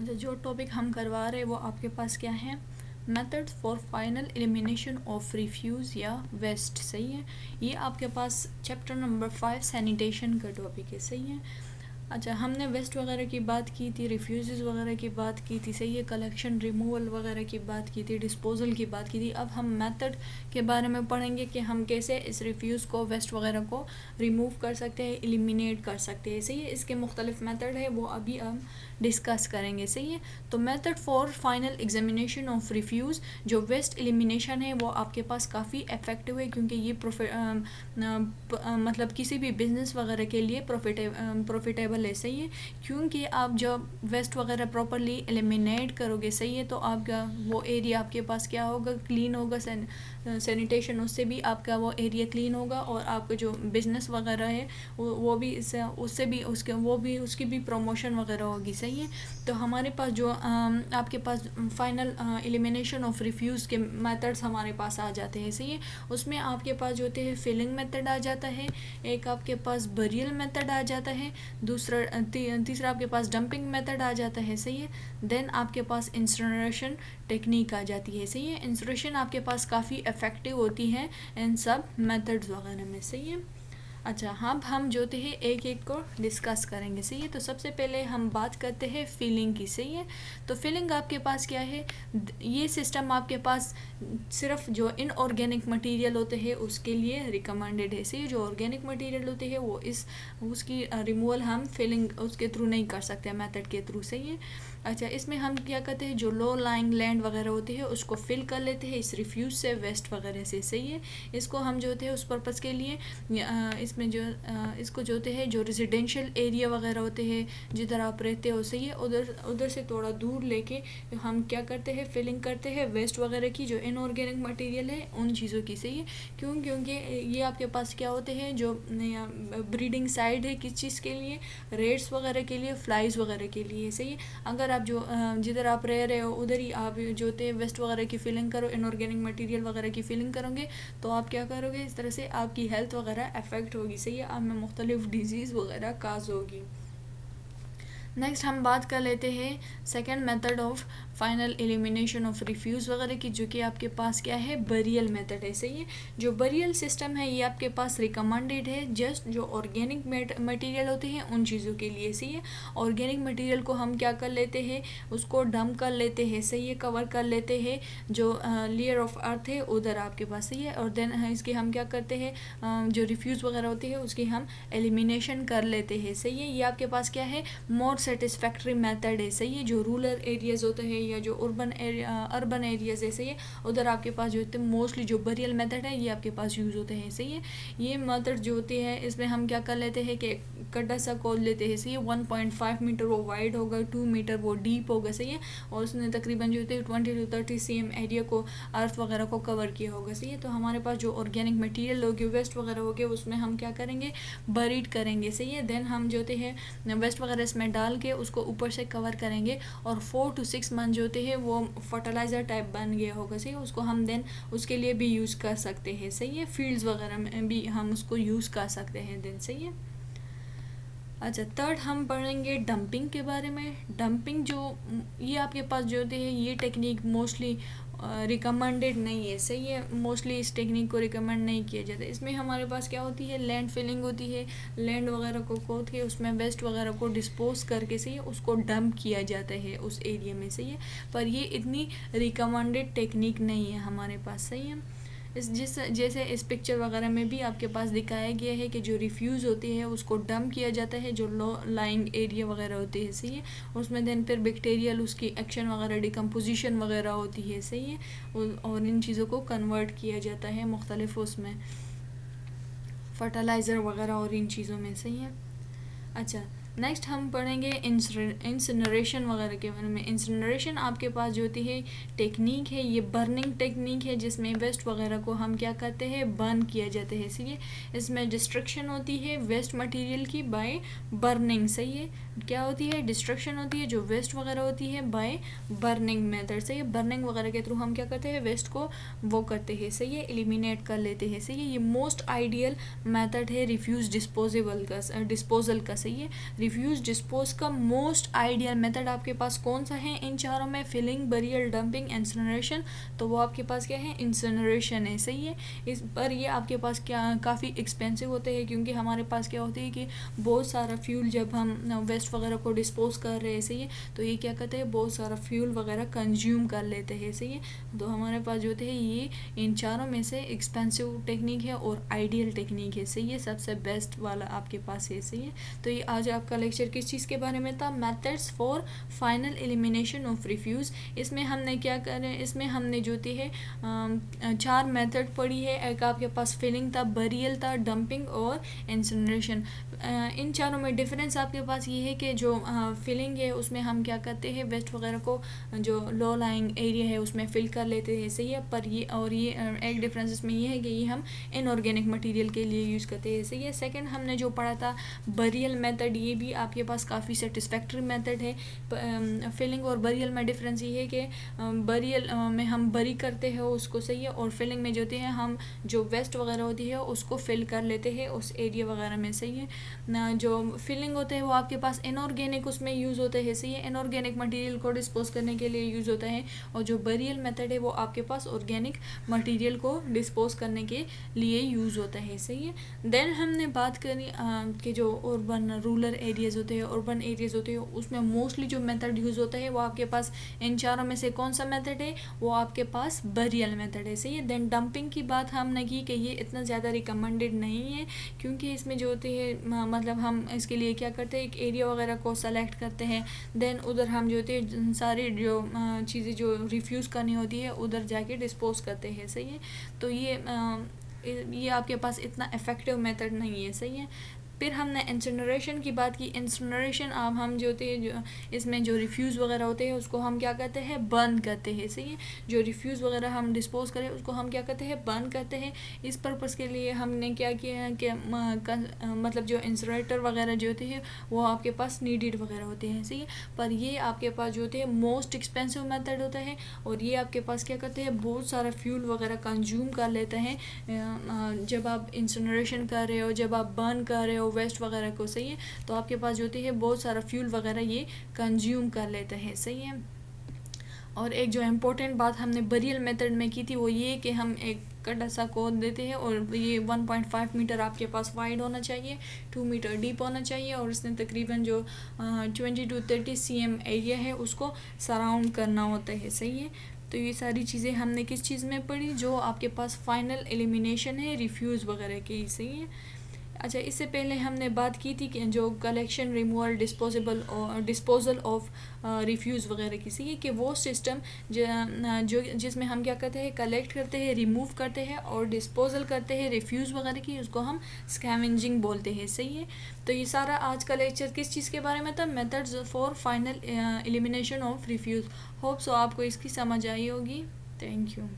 अच्छा, जो टॉपिक हम करवा रहे हैं वो आपके पास क्या है, method for final elimination of refuse या वेस्ट। सही है, ये आपके पास चैप्टर नंबर 5 सैनिटेशन का टॉपिक है। सही है। अच्छा, हमने वेस्ट वगैरह की बात की थी, रिफ्यूज़ वगैरह की बात की थी। सही है, कलेक्शन रिमूवल वगैरह की बात की थी, डिस्पोजल की बात की थी। अब हम मेथड के बारे में पढ़ेंगे कि हम कैसे इस रिफ्यूज़ को, वेस्ट वगैरह को रिमूव कर सकते हैं, एलिमिनेट कर सकते हैं। सही है, इसके मुख्तलिफ मेथड है, वो अभी हम डिस्कस करेंगे। सही है, तो method for final examination of refuse, जो वेस्ट एलिमिनेशन है, वो आपके पास काफ़ी इफ़ेक्टिव है, क्योंकि ये मतलब किसी भी बिज़नेस वगैरह के लिए प्रॉफिटेबल है। सही है, क्योंकि आप जब वेस्ट वगैरह प्रॉपरली एलिमिनेट करोगे, सही है, तो आपका वो एरिया आपके पास क्या होगा, क्लीन होगा। सैनिटेशन, उससे भी आपका वो एरिया क्लीन होगा, और आपका जो बिज़नेस वगैरह है वो भी उससे भी उसकी भी प्रमोशन वगैरह होगी। सही है, तो हमारे पास जो आपके पास फाइनल एलिमिनेशन ऑफ रिफ्यूज़ के मेथड्स हमारे पास आ जाते हैं। सही है, उसमें आपके पास जो होते हैं फिलिंग मेथड आ जाता है, एक आपके पास बरियल मेथड आ जाता है, तीसरा आपके पास डंपिंग मेथड आ जाता है। सही है, देन आपके पास इंसिनरेशन टेक्निक आ जाती है। सही है, इंसिनरेशन आपके पास काफ़ी इफ़ेक्टिव होती है इन सब मेथड्स वगैरह में। सही है। अच्छा, हम जो थे एक एक को डिस्कस करेंगे। सही है, तो सबसे पहले हम बात करते हैं फीलिंग की। सही है, तो फीलिंग आपके पास क्या है, ये सिस्टम आपके पास सिर्फ जो इनऑर्गेनिक मटेरियल होते हैं उसके लिए रिकमेंडेड है। सही, जो ऑर्गेनिक मटेरियल होते हैं वो उसकी रिमूवल हम फीलिंग उसके थ्रू नहीं कर सकते, मेथड के थ्रू। सही है। अच्छा, इसमें हम क्या करते हैं, जो लो लाइंग लैंड वगैरह होती है उसको फिल कर लेते हैं इस रिफ्यूज़ से, वेस्ट वगैरह से। सही है, इसको हम जो होते हैं उस पर्पज़ के लिए इसमें जो इसको जो होते हैं, जो रेजिडेंशियल एरिया वगैरह होते हैं जिधर आप रहते हो, सही है, उधर से थोड़ा दूर लेके हम क्या करते हैं, फिलिंग करते हैं वेस्ट वगैरह की, जो इनऑर्गेनिक मटेरियल है उन चीज़ों की। सही है, क्योंकि ये आपके पास क्या होते हैं, जो ब्रीडिंग साइड है किस चीज़ के लिए, रेट्स वगैरह के लिए, फ्लाइज वगैरह के लिए। सही है, अगर आप जो जिधर आप रह रहे हो उधर ही आप जो होते हैं वेस्ट वगैरह की फिलिंग करो, इनऑर्गेनिक मटेरियल वगैरह की फिलिंग करोगे, तो आप क्या करोगे, इस तरह से आपकी हेल्थ वगैरह अफेक्ट होगी। सही है, आप में मुख्तलिफ डिजीज़ वगैरह काज होगी। नेक्स्ट हम बात कर लेते हैं second method of final elimination of refuse वगैरह की, जो कि आपके पास क्या है, बरियल मेथड है। सही है, जो बरियल सिस्टम है ये आपके पास रिकमेंडेड है जस्ट जो ऑर्गेनिक मटेरियल होते हैं उन चीज़ों के लिए। सही है, ऑर्गेनिक मटेरियल को हम क्या कर लेते हैं, उसको डंप कर लेते हैं। सही है, कवर कर लेते हैं जो लेयर ऑफ अर्थ है उधर आपके पास। सही है, और देन इसके हम क्या करते हैं, जो रिफ्यूज़ वगैरह होती है उसकी हम एलिमिनेशन कर लेते हैं। सही है, ये आपके पास क्या है, मोर सेटिस्फैक्ट्री मेथड है। सही है, जो रूरल एरियाज़ होते हैं या जो अर्बन एरियाज़ है, सही है, उधर आपके पास जो होते हैं मोस्टली जो बरियल मेथड है ये आपके पास यूज़ होते हैं। सही है, ये मेथड जो होती है इसमें हम क्या कर लेते हैं कि गड्ढा सा खोद लेते हैं। सही है, 1.5 मीटर वो वाइड होगा, 2 मीटर वो डीप होगा। सही है, और उसने तकरीबन जो होते हैं 20 to 30 cm एरिया को, अर्थ वगैरह को कवर किया होगा। सही है, तो हमारे पास जो ऑर्गेनिक मटीरियल होगी, वेस्ट वगैरह होगी, उसमें हम क्या करेंगे, बरीड करेंगे। सही है, देन हम जो होते हैं वेस्ट वगैरह इसमें डाल के उसको ऊपर से कवर करेंगे, और 4 to 6 मंथ जो होते हैं वो फर्टिलाइज़र टाइप बन गया होगा। सही है, उसको हम देन उसके लिए भी यूज़ कर सकते हैं। सही है, फील्ड्स वगैरह में भी हम उसको यूज़ कर सकते हैं देन। सही है। अच्छा, थर्ड हम पढ़ेंगे डंपिंग के बारे में। डंपिंग जो ये आपके पास जो होती है ये टेक्निक मोस्टली रिकमेंडेड नहीं है। सही है, मोस्टली इस टेक्निक को रिकमेंड नहीं किया जाता। इसमें हमारे पास क्या होती है, लैंड फिलिंग होती है, लैंड वगैरह को खोद के उसमें वेस्ट वगैरह को डिस्पोज करके, सही है, उसको डंप किया जाता है उस एरिया में। सही है, पर ये इतनी रिकमेंडेड टेक्निक नहीं है हमारे पास। सही है, जैसे इस पिक्चर वगैरह में भी आपके पास दिखाया गया है कि जो रिफ्यूज़ होती है उसको डंप किया जाता है, जो लो लाइंग एरिया वगैरह होती है। सही है, उसमें देन फिर बैक्टीरियल उसकी एक्शन वगैरह, डिकम्पोजिशन वगैरह होती है। सही है, और इन चीज़ों को कन्वर्ट किया जाता है मुख्तलिफ उसमें फर्टिलाइज़र वगैरह और इन चीज़ों में। सही है। अच्छा, नेक्स्ट हम पढ़ेंगे इंसिनरेशन वगैरह के बारे में। इंसिनरेशन आपके पास जो होती है टेक्निक है, ये बर्निंग टेक्निक है, जिसमें वेस्ट वगैरह को हम क्या करते हैं, बर्न किया जाता है। इसलिए इसमें डिस्ट्रक्शन होती है वेस्ट मटेरियल की बाय बर्निंग। सही है, क्या होती है, डिस्ट्रक्शन होती है जो वेस्ट वगैरह होती है बाय बर्निंग मेथड से। ये बर्निंग वगैरह के थ्रू हम क्या करते हैं, वेस्ट को वो करते हैं, सही है, एलिमिनेट कर लेते हैं, सही है। ये मोस्ट आइडियल मेथड है रिफ्यूज डिस्पोजल का, सही है। रिफ्यूज डिस्पोज का मोस्ट आइडियल मेथड आपके पास कौन सा है इन चारों में, फिलिंग, बरियल, डंपिंग, इंसिनरेशन, तो वो आपके पास क्या है, इंसिनरेशन है, सही है। इस पर ये आपके पास क्या काफ़ी एक्सपेंसिव होते हैं, क्योंकि हमारे पास क्या होती है कि बहुत सारा फ्यूल जब हम वेस्ट वगैरह को डिस्पोज कर रहे हैं, सही है, तो ये क्या करते हैं, बहुत सारा फ्यूल वगैरह कंज्यूम कर लेते हैं, सही है। तो हमारे पास जो होते हैं ये इन चारों में से एक्सपेंसिव टेक्निक है और आइडियल टेक्निक है, सही है, सबसे बेस्ट वाला आपके पास है, सही है। तो ये आज आपका लेक्चर किस चीज़ के बारे में था, methods for final elimination of refuse. इसमें हमने क्या करें, इसमें हमने जो होती है 4 मेथड पढ़ी है। एक आपके पास फिलिंग था, बरियल था, डंपिंग और इंसिनरेशन। इन चारों में डिफरेंस आपके पास ये है कि जो फिलिंग है उसमें हम क्या करते हैं, वेस्ट वगैरह को जो लो लाइंग एरिया है उसमें फिल कर लेते हैं, सही है। पर ये और ये एक डिफरेंस इसमें ये है कि ये हम इनऑर्गेनिक मटेरियल के लिए यूज़ करते हैं, सही है। सेकंड हमने जो पढ़ा था बरियल मेथड, ये भी आपके पास काफ़ी सेटिस्फैक्ट्री मेथड है। फिलिंग और बरियल में डिफरेंस ये है कि बरियल में हम बरी करते हैं उसको, सही है, और फिलिंग में जो होती है हम जो वेस्ट वगैरह होती है उसको फिल कर लेते हैं उस एरिया वगैरह में, सही है ना। जो फिलिंग होते हैं वो आपके पास इनऑर्गेनिक उसमें यूज़ होते हैं, सही है, इनऑर्गेनिक मटेरियल को डिस्पोज करने के लिए यूज़ होता है। और जो बरियल मेथड है वो आपके पास ऑर्गेनिक मटेरियल को डिस्पोज करने के लिए यूज़ होता है, सही है। देन हमने बात करी कि जो अर्बन रूरल एरियाज़ होते हैं, अर्बन एरियाज़ होते हैं, उसमें मोस्टली जो मेथड यूज़ होता है वो आपके पास इन चारों में से कौन सा मेथड है, वो आपके पास बरियल मेथड है, सही है। देन डंपिंग की बात हमने की कि ये इतना ज़्यादा रिकमेंडेड नहीं है, क्योंकि इसमें जो होती है मतलब हम इसके लिए क्या करते हैं, एक एरिया वगैरह को सेलेक्ट करते हैं, देन उधर हम जो होती है सारी जो चीज़ें जो रिफ्यूज़ करनी होती है उधर जाके डिस्पोज करते हैं, सही है। तो ये आपके पास इतना इफ़ेक्टिव मेथड नहीं है, सही है। फिर हमने इंसिनरेशन की बात की। इंसिनरेशन अब हम जो होते हैं जो इसमें जो रिफ्यूज़ वगैरह होते हैं उसको हम क्या करते हैं, बर्न करते हैं, सही है। जो रिफ्यूज़ वगैरह हम डिस्पोज करें उसको हम क्या करते हैं, बर्न करते हैं। इस पर्पज़ के लिए हमने क्या किया है कि मतलब जो इंसिनरेटर वगैरह जो होते हैं वो आपके पास नीडेड वगैरह होते हैं, सही है। पर ये आपके पास जो होते हैं मोस्ट एक्सपेंसिव मेथड होता है, और ये आपके पास क्या करते हैं, बहुत सारा फ्यूल वगैरह कंज्यूम कर लेते हैं जब आप इंसिनरेशन कर रहे हो, जब आप बर्न कर रहे हो वेस्ट वगैरह को, सही है। तो आपके पास जो होती है बहुत सारा फ्यूल वगैरह ये कंज्यूम कर लेते हैं, सही है। और एक जो इम्पोर्टेंट बात हमने बरियल मेथड में की थी वो ये कि हम एक कड़ा सा खोद देते हैं और ये 1.5 मीटर आपके पास वाइड होना चाहिए, 2 मीटर डीप होना चाहिए, और इसने तकरीबन जो 20 to 30 cm एरिया है उसको सराउंड करना होता है, सही है। तो ये सारी चीज़ें हमने किस चीज़ में पढ़ी, जो आपके पास फाइनल एलिमिनेशन है रिफ्यूज़ वगैरह की, सही है। अच्छा, इससे पहले हमने बात की थी कि जो collection, removal, disposal of refuse वगैरह की, सही है, कि वो सिस्टम जो जिसमें हम क्या करते हैं, कलेक्ट करते हैं, रिमूव करते हैं और डिस्पोजल करते हैं रिफ्यूज़ वगैरह की, उसको हम स्कैवेंजिंग बोलते हैं, सही है। तो ये सारा आज का लेक्चर किस चीज़ के बारे में था, methods for final elimination of refuse. Hope so आपको इसकी समझ आई होगी। Thank you.